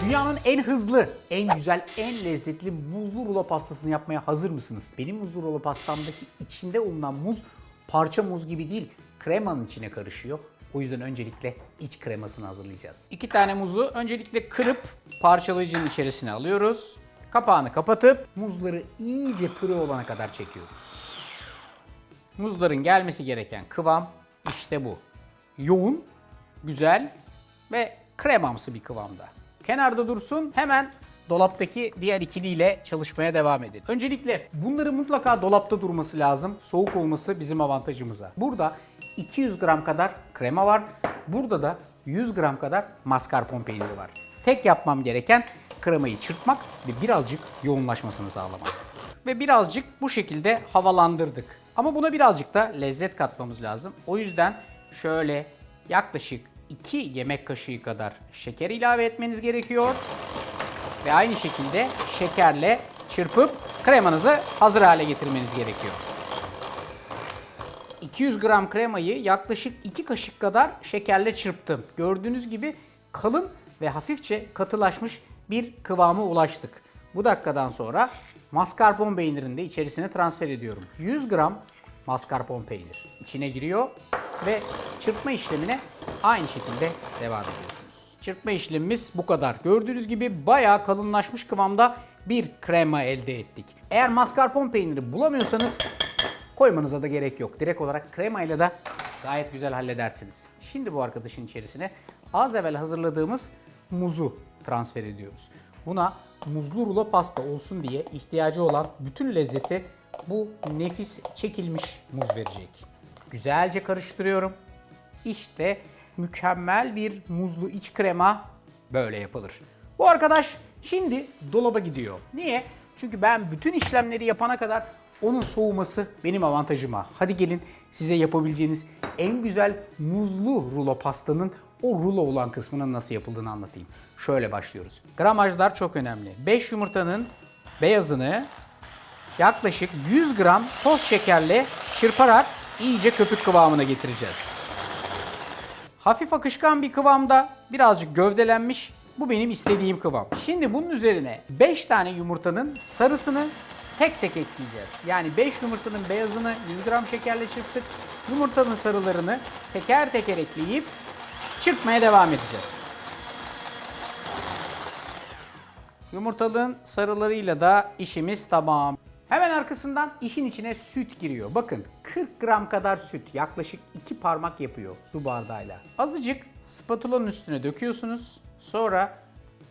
Dünyanın en hızlı, en güzel, en lezzetli muzlu rulo pastasını yapmaya hazır mısınız? Benim muzlu rulo pastamdaki içinde bulunan muz parça muz gibi değil, kremanın içine karışıyor. O yüzden öncelikle iç kremasını hazırlayacağız. 2 tane muzu öncelikle kırıp parçalayıcının içerisine alıyoruz. Kapağını kapatıp muzları iyice püre olana kadar çekiyoruz. Muzların gelmesi gereken kıvam işte bu. Yoğun, güzel ve kremamsı bir kıvamda. Kenarda dursun, hemen dolaptaki diğer ikiliyle çalışmaya devam edin. Öncelikle bunları mutlaka dolapta durması lazım. Soğuk olması bizim avantajımıza. Burada 200 gram kadar krema var. Burada da 100 gram kadar mascarpone peyniri var. Tek yapmam gereken kremayı çırpmak ve birazcık yoğunlaşmasını sağlamak. Ve birazcık bu şekilde havalandırdık. Ama buna birazcık da lezzet katmamız lazım. O yüzden şöyle yaklaşık 2 yemek kaşığı kadar şeker ilave etmeniz gerekiyor. Ve aynı şekilde şekerle çırpıp kremanızı hazır hale getirmeniz gerekiyor. 200 gram kremayı yaklaşık 2 kaşık kadar şekerle çırptım. Gördüğünüz gibi kalın ve hafifçe katılaşmış bir kıvama ulaştık. Bu dakikadan sonra mascarpone peynirini de içerisine transfer ediyorum. 100 gram mascarpone peynir içine giriyor ve çırpma işlemine aynı şekilde devam ediyorsunuz. Çırpma işlemimiz bu kadar. Gördüğünüz gibi bayağı kalınlaşmış kıvamda bir krema elde ettik. Eğer mascarpone peyniri bulamıyorsanız koymanıza da gerek yok. Direkt olarak kremayla da gayet güzel halledersiniz. Şimdi bu arkadaşın içerisine az evvel hazırladığımız muzu transfer ediyoruz. Buna muzlu rulo pasta olsun diye ihtiyacı olan bütün lezzeti bu nefis çekilmiş muz verecek. Güzelce karıştırıyorum. İşte mükemmel bir muzlu iç krema böyle yapılır. Bu arkadaş şimdi dolaba gidiyor. Niye? Çünkü ben bütün işlemleri yapana kadar onun soğuması benim avantajıma. Hadi gelin size yapabileceğiniz en güzel muzlu rulo pastanın o rulo olan kısmının nasıl yapıldığını anlatayım. Şöyle başlıyoruz. Gramajlar çok önemli. 5 yumurtanın beyazını yaklaşık 100 gram toz şekerle çırparak iyice köpük kıvamına getireceğiz. Hafif akışkan bir kıvamda, birazcık gövdelenmiş. Bu benim istediğim kıvam. Şimdi bunun üzerine 5 tane yumurtanın sarısını tek tek ekleyeceğiz. Yani 5 yumurtanın beyazını 100 gram şekerle çırptık. Yumurtanın sarılarını teker teker ekleyip çırpmaya devam edeceğiz. Yumurtalığın sarılarıyla da işimiz tamam. Hemen arkasından işin içine süt giriyor. Bakın 40 gram kadar süt, yaklaşık 2 parmak yapıyor su bardağıyla. Azıcık spatulanın üstüne döküyorsunuz. Sonra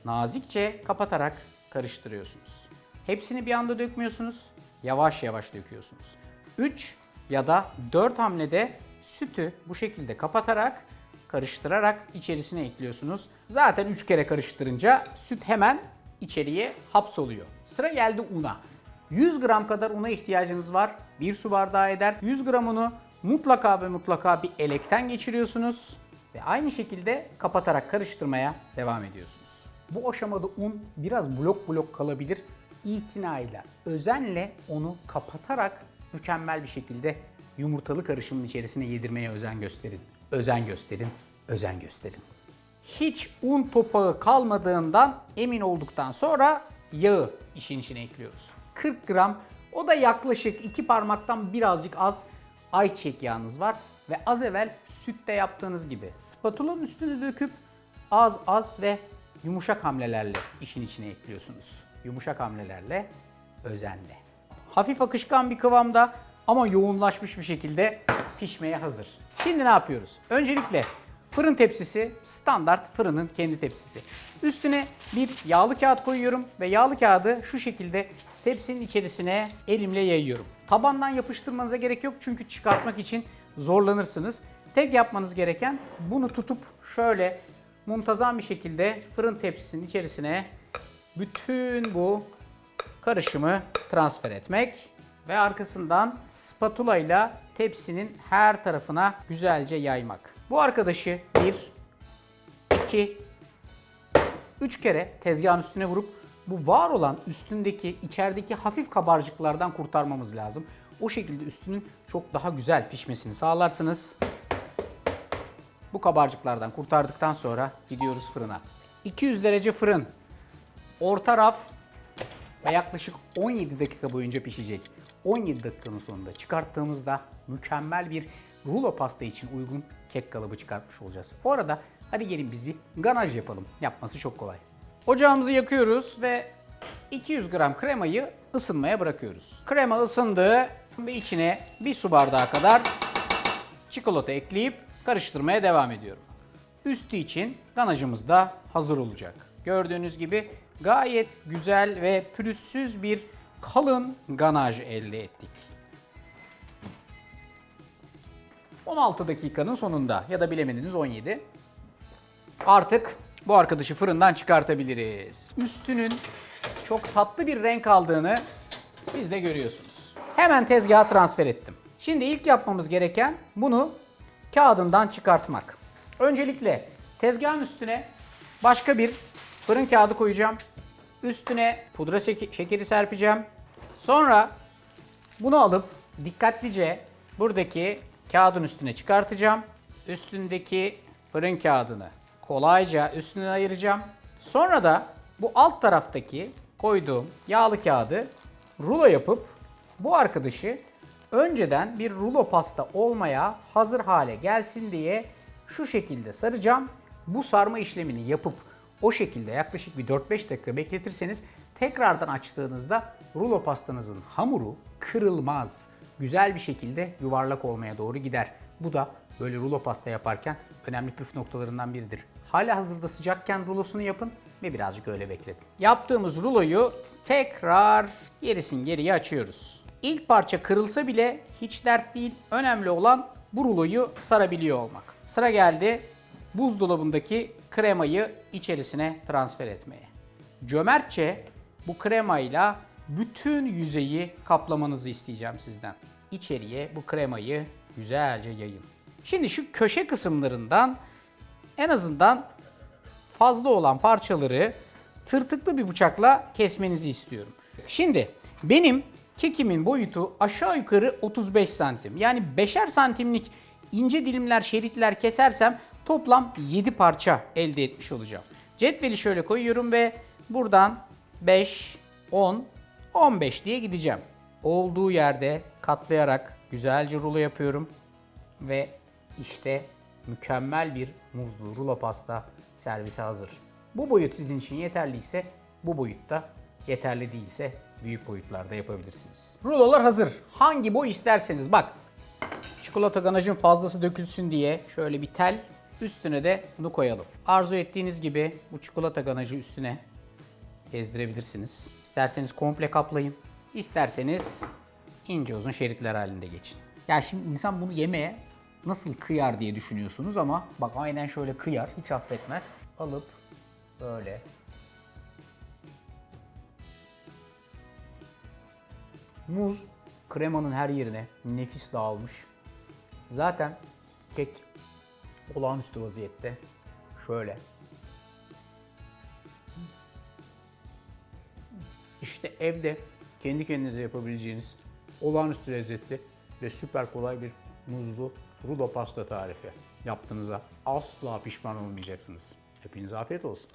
nazikçe kapatarak karıştırıyorsunuz. Hepsini bir anda dökmüyorsunuz. Yavaş yavaş döküyorsunuz. 3 ya da 4 hamlede sütü bu şekilde kapatarak, karıştırarak içerisine ekliyorsunuz. Zaten 3 kere karıştırınca süt hemen içeriye hapsoluyor. Sıra geldi una. 100 gram kadar una ihtiyacınız var. 1 su bardağı eder. 100 gram unu mutlaka ve mutlaka bir elekten geçiriyorsunuz. Ve aynı şekilde kapatarak karıştırmaya devam ediyorsunuz. Bu aşamada un biraz blok blok kalabilir. İtinayla, özenle onu kapatarak mükemmel bir şekilde yumurtalı karışımın içerisine yedirmeye özen gösterin. Özen gösterin, özen gösterin. Hiç un topağı kalmadığından emin olduktan sonra yağı işin içine ekliyoruz. 40 gram, o da yaklaşık 2 parmaktan birazcık az ayçiçek yağınız var. Ve az evvel sütte yaptığınız gibi spatulanın üstüne döküp az az ve yumuşak hamlelerle işin içine ekliyorsunuz. Yumuşak hamlelerle, özenle. Hafif akışkan bir kıvamda ama yoğunlaşmış bir şekilde pişmeye hazır. Şimdi ne yapıyoruz? Öncelikle fırın tepsisi, standart fırının kendi tepsisi. Üstüne bir yağlı kağıt koyuyorum ve yağlı kağıdı şu şekilde tepsinin içerisine elimle yayıyorum. Tabandan yapıştırmanıza gerek yok çünkü çıkartmak için zorlanırsınız. Tek yapmanız gereken bunu tutup şöyle muntazam bir şekilde fırın tepsisinin içerisine bütün bu karışımı transfer etmek ve arkasından spatula ile tepsinin her tarafına güzelce yaymak. Bu arkadaşı 1, 2, 3 kere tezgahın üstüne vurup bu var olan üstündeki, içerideki hafif kabarcıklardan kurtarmamız lazım. O şekilde üstünün çok daha güzel pişmesini sağlarsınız. Bu kabarcıklardan kurtardıktan sonra gidiyoruz fırına. 200 derece fırın Orta raf ve yaklaşık 17 dakika boyunca pişecek. 17 dakikanın sonunda çıkarttığımızda mükemmel bir rulo pasta için uygun kek kalıbı çıkartmış olacağız. Bu arada hadi gelin biz bir ganaj yapalım. Yapması çok kolay. Ocağımızı yakıyoruz ve 200 gram kremayı ısınmaya bırakıyoruz. Krema ısındı ve içine bir su bardağı kadar çikolata ekleyip karıştırmaya devam ediyorum. Üstü için ganajımız da hazır olacak. Gördüğünüz gibi gayet güzel ve pürüzsüz bir kalın ganaj elde ettik. 16 dakikanın sonunda ya da bilemediniz 17. Artık bu arkadaşı fırından çıkartabiliriz. Üstünün çok tatlı bir renk aldığını siz de görüyorsunuz. Hemen tezgaha transfer ettim. Şimdi ilk yapmamız gereken bunu kağıdından çıkartmak. Öncelikle tezgahın üstüne başka bir fırın kağıdı koyacağım. Üstüne pudra şekeri serpeceğim. Sonra bunu alıp dikkatlice buradaki kağıdın üstüne çıkartacağım. Üstündeki fırın kağıdını kolayca üstüne ayıracağım. Sonra da bu alt taraftaki koyduğum yağlı kağıdı rulo yapıp bu arkadaşı önceden bir rulo pasta olmaya hazır hale gelsin diye şu şekilde saracağım. Bu sarma işlemini yapıp o şekilde yaklaşık bir 4-5 dakika bekletirseniz tekrardan açtığınızda rulo pastanızın hamuru kırılmaz. Güzel bir şekilde yuvarlak olmaya doğru gider. Bu da böyle rulo pasta yaparken önemli püf noktalarından biridir. Halihazırda sıcakken rulosunu yapın ve birazcık öyle bekletin. Yaptığımız ruloyu tekrar geriye açıyoruz. İlk parça kırılsa bile hiç dert değil. Önemli olan bu ruloyu sarabiliyor olmak. Sıra geldi buzdolabındaki kremayı içerisine transfer etmeye. Cömertçe bu kremayla bütün yüzeyi kaplamanızı isteyeceğim sizden. İçeriye bu kremayı güzelce yayın. Şimdi şu köşe kısımlarından en azından fazla olan parçaları tırtıklı bir bıçakla kesmenizi istiyorum. Şimdi benim kekimin boyutu aşağı yukarı 35 santim. Yani 5'er santimlik ince dilimler, şeritler kesersem toplam 7 parça elde etmiş olacağım. Cetveli şöyle koyuyorum ve buradan 5, 10, 15 diye gideceğim. Olduğu yerde katlayarak güzelce rulo yapıyorum. Ve işte mükemmel bir muzlu rulo pasta servise hazır. Bu boyut sizin için yeterliyse bu boyutta, yeterli değilse büyük boyutlarda yapabilirsiniz. Rulolar hazır. Hangi boy isterseniz bak. Çikolata ganajın fazlası dökülsün diye şöyle bir tel, üstüne de bunu koyalım. Arzu ettiğiniz gibi bu çikolata ganajı üstüne gezdirebilirsiniz. İsterseniz komple kaplayın. İsterseniz ince uzun şeritler halinde geçin. Yani şimdi insan bunu yemeye nasıl kıyar diye düşünüyorsunuz ama bak aynen şöyle kıyar, hiç affetmez. Alıp böyle muz kremanın her yerine nefis dağılmış. Zaten kek olağanüstü vaziyette. Şöyle. İşte evde kendi kendinize yapabileceğiniz olağanüstü lezzetli ve süper kolay bir muzlu rulo pasta tarifi. Yaptığınıza asla pişman olmayacaksınız. Hepinize afiyet olsun.